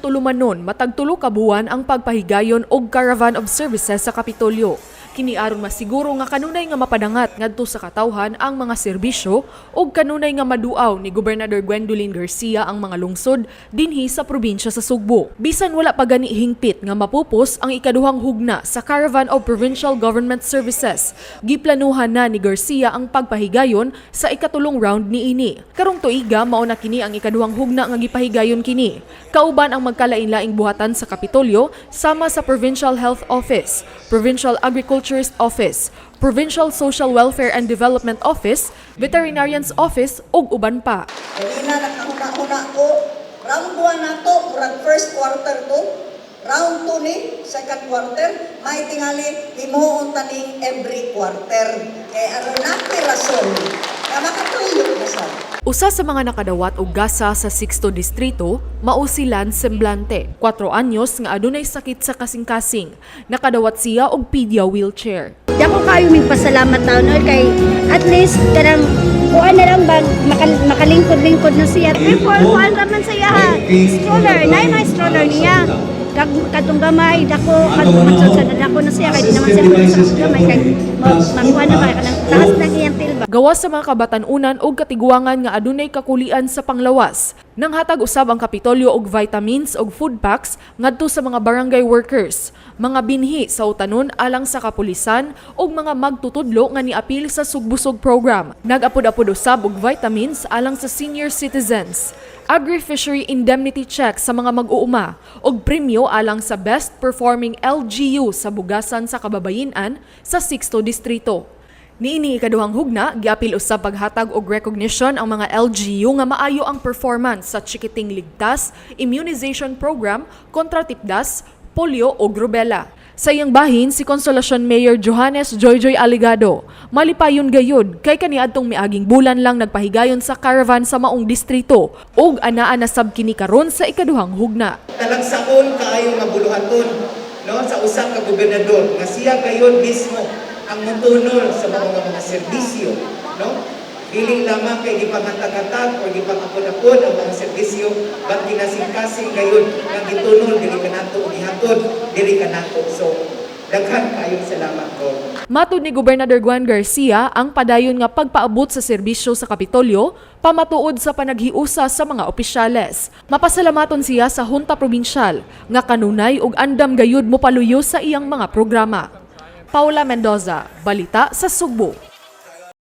tulumanon matag tulo ka buwan ang pagpahigayon og Caravan of Services sa Kapitolyo. Kini aron masiguro nga kanunay nga mapadangat ngadto sa katawhan ang mga serbisyo ug kanunay nga maduaw ni Gobernador Gwendolyn Garcia ang mga lungsod dinhi sa probinsya sa Sugbo. Bisan wala pa gani hingpit nga mapupos ang ikaduhang hugna sa Caravan of Provincial Government Services, giplanuhan na ni Garcia ang pagpahigayon sa ikatulong round niini. Karong tuiga mao na kini ang ikaduhang hugna nga gipahigayon kini. Kauban ang magkalain-laing buhatan sa Kapitolyo sama sa Provincial Health Office, Provincial Agriculture Office, Provincial Social Welfare and Development Office, Veterinarian's Office ug uban pa. Dili na nakahuna-huna ko, round 1 na to, murag first quarter to, round 2 ni, second quarter, may tingali himuon taning every quarter. Kaya ano na rason na makatulog na sa. Usa sa mga nakadawat og gasa sa 6th Distrito, mao si Lance Semblante, 4 anyos nga adunay sakit sa kasing-kasing. Nakadawat siya og pedia wheelchair. Dako kayo may pasalamat taon kay at least karang kuan na lang bag makalingkod-lingkod na siya. Before kuan raman sa iya stroller, nay stroller niya. Katong gamay dako magsud na dako na siya kay di naman siya sa gamay kay makuha na kay kanang taas na iyang tilba. Gawas sa mga kabatan-unan og katiguangan nga adunay kakulian sa panglawas. Nanghatag usab ang Kapitolyo og vitamins og food packs ngadto sa mga barangay workers, mga binhi sa utanon alang sa kapulisan ug mga magtutudlo nga niapil sa Sugbusog program. Nag-apod-apod usab og vitamins alang sa senior citizens. Agri-fishery indemnity check sa mga mag-uuma ug premyo alang sa best performing LGU sa bugasan sa kababayen-an sa 6th Distrito. Niini ikaduhang hugna, giapil usab paghatag og recognition ang mga LGU nga maayo ang performance sa Chikiting Ligtas Immunization Program kontra tipdas, polio ug rubella. Sa iyang bahin, si Consolacion Mayor Johannes Joyjoy Aligado, malipayon gayud kay kaniadtong miaging bulan lang nagpahigayon sa caravan sa maong distrito ug anaa na sab kini karon sa ikaduhang hugna. Talagsaon kaayo nga buluhaton no sa usa ka gobernador nga siya gayon mismo ang mutunol sa mga serbisyo no. Dili lamang kay gipanghatag-hatag o gipangapod-apod ang mga serbisyo, ba't ginasing-kasing gayon nga gitunol dili kanato gihatod dili kanato. So daghan kayong salamat ko. Matud ni Gobernador Juan Garcia ang padayon nga pagpaabot sa serbisyo sa Kapitolyo pamatuod sa panaghiusa sa mga opisyales. Mapasalamaton siya sa Hunta Probinsyal nga kanunay ug andam gayud mo paluyo sa iyang mga programa. Paula Mendoza, Balita sa Sugbo.